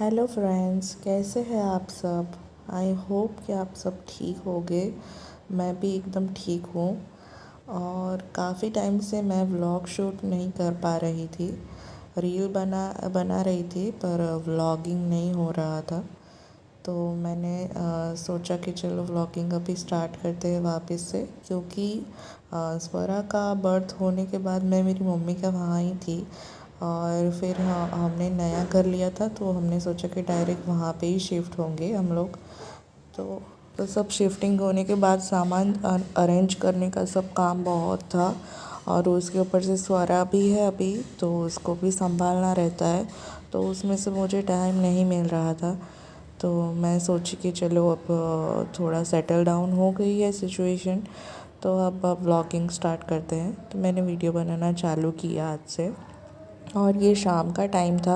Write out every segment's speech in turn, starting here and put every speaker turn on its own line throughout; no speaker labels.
Hello friends, कैसे हैं आप सब। आई होप कि आप सब ठीक होंगे। मैं भी एकदम ठीक हूँ। और काफ़ी टाइम से मैं व्लॉग शूट नहीं कर पा रही थी। रील बना बना रही थी पर व्लॉगिंग नहीं हो रहा था। तो मैंने सोचा कि चलो व्लॉगिंग अभी स्टार्ट करते हैं वापस से, क्योंकि स्वरा का बर्थ होने के बाद मैं मेरी मम्मी के वहाँ ही थी। और फिर हाँ, हमने नया घर लिया था तो हमने सोचा कि डायरेक्ट वहाँ पे ही शिफ्ट होंगे हम लोग। तो सब शिफ्टिंग होने के बाद सामान अरेंज करने का सब काम बहुत था। और उसके ऊपर से स्वरा भी है अभी, तो उसको भी संभालना रहता है। तो उसमें से मुझे टाइम नहीं मिल रहा था। तो मैं सोची कि चलो अब थोड़ा सेटल डाउन हो गई है सिचुएशन, तो अब व्लॉगिंग स्टार्ट करते हैं। तो मैंने वीडियो बनाना चालू किया आज से। और ये शाम का टाइम था।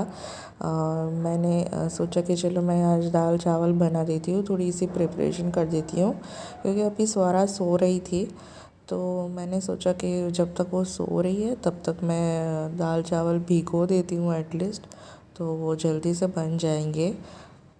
मैंने सोचा कि चलो मैं आज दाल चावल बना देती हूँ, थोड़ी सी प्रिपरेशन कर देती हूँ, क्योंकि अभी स्वरा सो रही थी। तो मैंने सोचा कि जब तक वो सो रही है तब तक मैं दाल चावल भिगो देती हूँ एटलीस्ट, तो वो जल्दी से बन जाएंगे।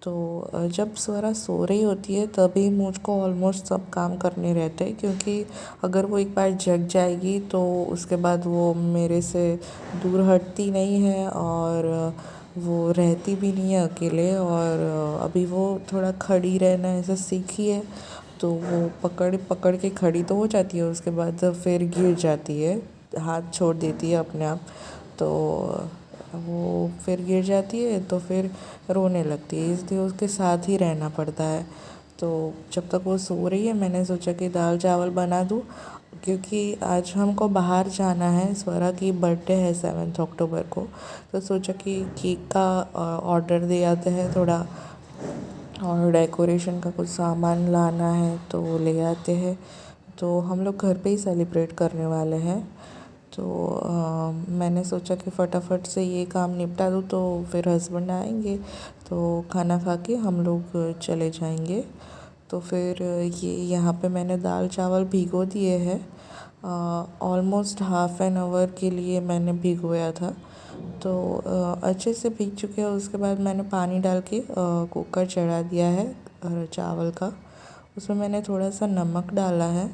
तो जब स्वरा सो रही होती है तभी मुझको ऑलमोस्ट सब काम करने रहते हैं, क्योंकि अगर वो एक बार जग जाएगी तो उसके बाद वो मेरे से दूर हटती नहीं है, और वो रहती भी नहीं है अकेले। और अभी वो थोड़ा खड़ी रहना ऐसा सीखी है, तो वो पकड़ पकड़ के खड़ी तो हो जाती है, उसके बाद फिर गिर जाती है, हाथ छोड़ देती है अपने आप। तो वो फिर गिर जाती है तो फिर रोने लगती है, इसलिए उसके साथ ही रहना पड़ता है। तो जब तक वो सो रही है मैंने सोचा कि दाल चावल बना दूँ, क्योंकि आज हमको बाहर जाना है। स्वरा की बर्थडे है 7 अक्टूबर को। तो सोचा कि केक का ऑर्डर दे आते हैं थोड़ा, और डेकोरेशन का कुछ सामान लाना है तो वो ले आते हैं। तो हम लोग घर पे ही सेलिब्रेट करने वाले हैं। तो मैंने सोचा कि फटाफट से ये काम निपटा दूँ, तो फिर हस्बैंड आएंगे तो खाना खा के हम लोग चले जाएंगे। तो फिर ये यहाँ पे मैंने दाल चावल भिगो दिए हैं। ऑलमोस्ट हाफ़ एन आवर के लिए मैंने भिगोया था। तो अच्छे से भीग चुके हैं। उसके बाद मैंने पानी डाल के कुकर चढ़ा दिया है चावल का। उसमें मैंने थोड़ा सा नमक डाला है,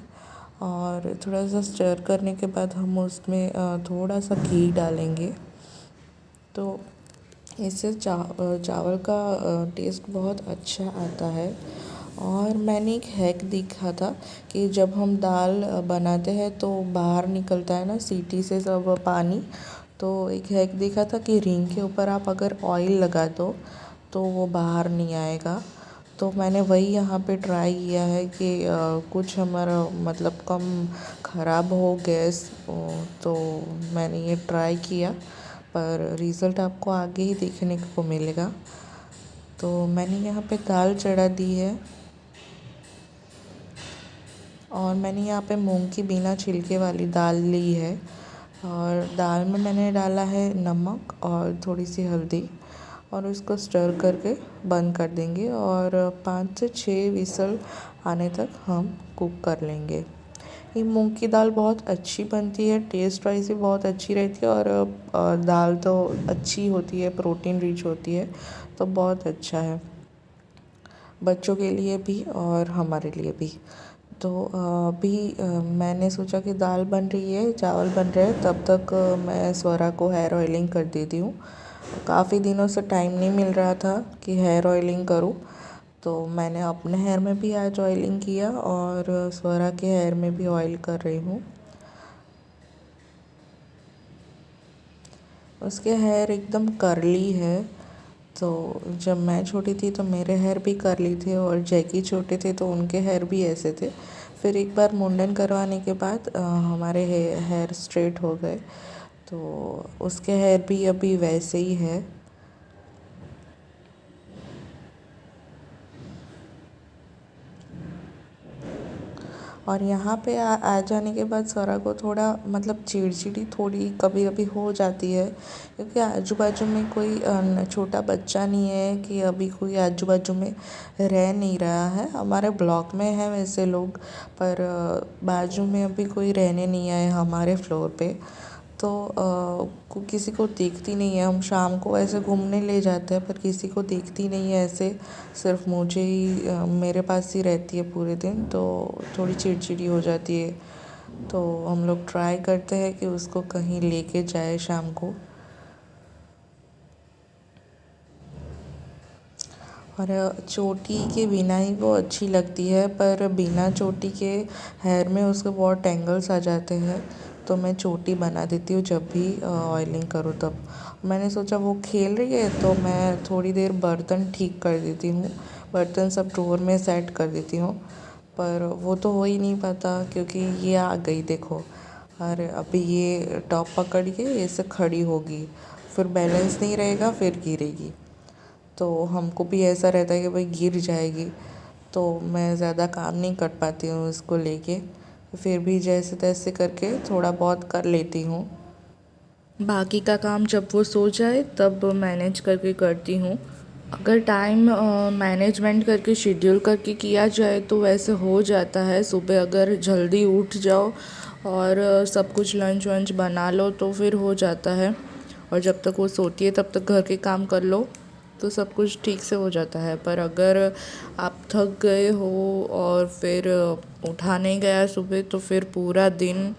और थोड़ा सा स्टर करने के बाद हम उसमें थोड़ा सा घी डालेंगे। तो इससे चावल का टेस्ट बहुत अच्छा आता है। और मैंने एक हैक देखा था कि जब हम दाल बनाते हैं तो बाहर निकलता है ना सीटी से सब पानी। तो एक हैक देखा था कि रिंग के ऊपर आप अगर ऑयल लगा दो तो वो बाहर नहीं आएगा। तो मैंने वही यहाँ पे ट्राई किया है कि कुछ हमारा मतलब कम ख़राब हो गैस। तो मैंने ये ट्राई किया, पर रिज़ल्ट आपको आगे ही देखने को मिलेगा। तो मैंने यहाँ पे दाल चढ़ा दी है, और मैंने यहाँ पे मूंग की बिना छिलके वाली दाल ली है। और दाल में मैंने डाला है नमक और थोड़ी सी हल्दी, और उसको स्टर करके बंद कर देंगे, और 5 से 6 विसल आने तक हम कुक कर लेंगे। ये मूंग की दाल बहुत अच्छी बनती है, टेस्ट वाइज भी बहुत अच्छी रहती है, और दाल तो अच्छी होती है, प्रोटीन रिच होती है, तो बहुत अच्छा है बच्चों के लिए भी और हमारे लिए भी। तो अभी मैंने सोचा कि दाल बन रही है, चावल बन रहे हैं, तब तक मैं स्वरा को हेयर ऑयलिंग कर देती हूँ। काफ़ी दिनों से टाइम नहीं मिल रहा था कि हेयर ऑयलिंग करूँ, तो मैंने अपने हेयर में भी आज ऑयलिंग किया, और स्वरा के हेयर में भी ऑयल कर रही हूँ। उसके हेयर एकदम कर्ली है। तो जब मैं छोटी थी तो मेरे हेयर भी कर्ली थे, और जैकी छोटे थे तो उनके हेयर भी ऐसे थे। फिर एक बार मुंडन करवाने के बाद हमारे हेयर स्ट्रेट हो गए, तो उसके हेयर भी अभी वैसे ही है। और यहाँ पे आ जाने के बाद स्वरा को थोड़ा मतलब चिड़चिड़ी थोड़ी कभी कभी हो जाती है, क्योंकि आजू बाजू में कोई छोटा बच्चा नहीं है कि अभी कोई आजू बाजू में रह नहीं रहा है। हमारे ब्लॉक में है वैसे लोग, पर बाजू में अभी कोई रहने नहीं आए हमारे फ्लोर पे। तो किसी को दिखती नहीं है। हम शाम को ऐसे घूमने ले जाते हैं पर किसी को दिखती नहीं है ऐसे, सिर्फ मुझे ही मेरे पास ही रहती है पूरे दिन, तो थोड़ी चिड़चिड़ी हो जाती है। तो हम लोग ट्राई करते हैं कि उसको कहीं लेके जाए शाम को। और चोटी के बिना ही वो अच्छी लगती है, पर बिना चोटी के हेयर में उसके बहुत टेंगल्स आ जाते हैं, तो मैं चोटी बना देती हूँ जब भी ऑयलिंग करूँ तब। मैंने सोचा वो खेल रही है तो मैं थोड़ी देर बर्तन ठीक कर देती हूँ, बर्तन सब ड्रॉअर में सेट कर देती हूँ। पर वो तो हो ही नहीं पाता क्योंकि ये आ गई देखो। और अभी ये टॉप पकड़ के ऐसे खड़ी होगी, फिर बैलेंस नहीं रहेगा, फिर गिरेगी। तो हमको भी ऐसा रहता है कि भाई गिर जाएगी, तो मैं ज़्यादा काम नहीं कर पाती हूँ इसको लेके। फिर भी जैसे तैसे करके थोड़ा बहुत कर लेती हूँ। बाकी का काम जब वो सो जाए तब मैनेज करके करती हूँ। अगर टाइम मैनेजमेंट करके शेड्यूल करके किया जाए तो वैसे हो जाता है। सुबह अगर जल्दी उठ जाओ और सब कुछ लंच वंच बना लो तो फिर हो जाता है। और जब तक वो सोती है तब तक घर के काम कर लो तो सब कुछ ठीक से हो जाता है। पर अगर आप थक गए हो और फिर उठा नहीं गया सुबह तो फिर पूरा दिन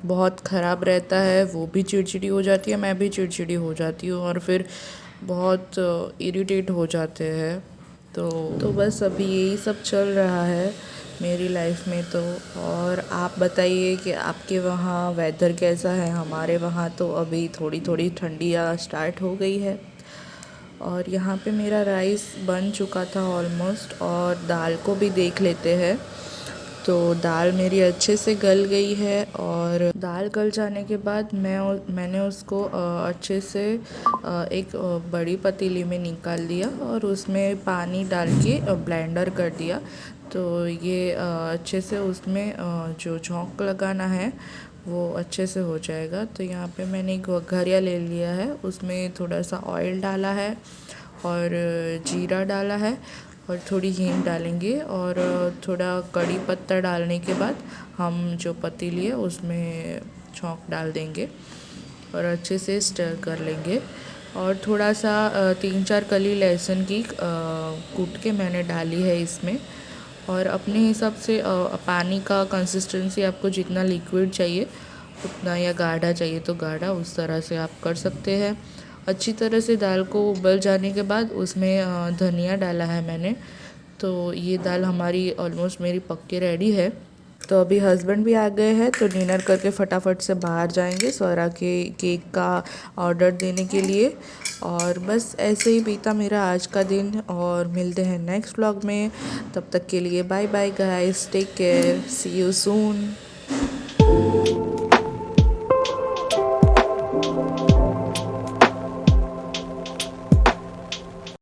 बहुत ख़राब रहता है। वो भी चिड़चिड़ी हो जाती है, मैं भी चिड़चिड़ी हो जाती हूँ और फिर बहुत इरिटेट हो जाते हैं। तो बस अभी यही सब चल रहा है मेरी लाइफ में तो। और आप बताइए कि आपके वहाँ वेदर कैसा है? हमारे वहाँ तो अभी थोड़ी थोड़ी ठंडियाँ स्टार्ट हो गई है। और यहाँ पे मेरा राइस बन चुका था ऑलमोस्ट, और दाल को भी देख लेते हैं। तो दाल मेरी अच्छे से गल गई है, और दाल गल जाने के बाद मैंने उसको अच्छे से एक बड़ी पतीली में निकाल दिया और उसमें पानी डाल के ब्लेंडर कर दिया। तो ये अच्छे से उसमें जो झोंक लगाना है वो अच्छे से हो जाएगा। तो यहाँ पे मैंने एक घड़िया ले लिया है, उसमें थोड़ा सा ऑयल डाला है और जीरा डाला है और थोड़ी हींग डालेंगे, और थोड़ा कड़ी पत्ता डालने के बाद हम जो पतीली है उसमें छौंक डाल देंगे और अच्छे से स्टर कर लेंगे। और थोड़ा सा 3-4 कली लहसुन की कूट के मैंने डाली है इसमें। और अपने हिसाब से पानी का कंसिस्टेंसी आपको जितना लिक्विड चाहिए उतना, या गाढ़ा चाहिए तो गाढ़ा, उस तरह से आप कर सकते हैं। अच्छी तरह से दाल को उबल जाने के बाद उसमें धनिया डाला है मैंने। तो ये दाल हमारी ऑलमोस्ट मेरी पक के रेडी है। तो अभी हस्बैंड भी आ गए हैं तो डिनर करके फटाफट से बाहर जाएंगे स्वरा के केक का ऑर्डर देने के लिए। और बस ऐसे ही बीता मेरा आज का दिन, और मिलते हैं नेक्स्ट व्लॉग में। तब तक के लिए bye bye guys, take care, see you soon.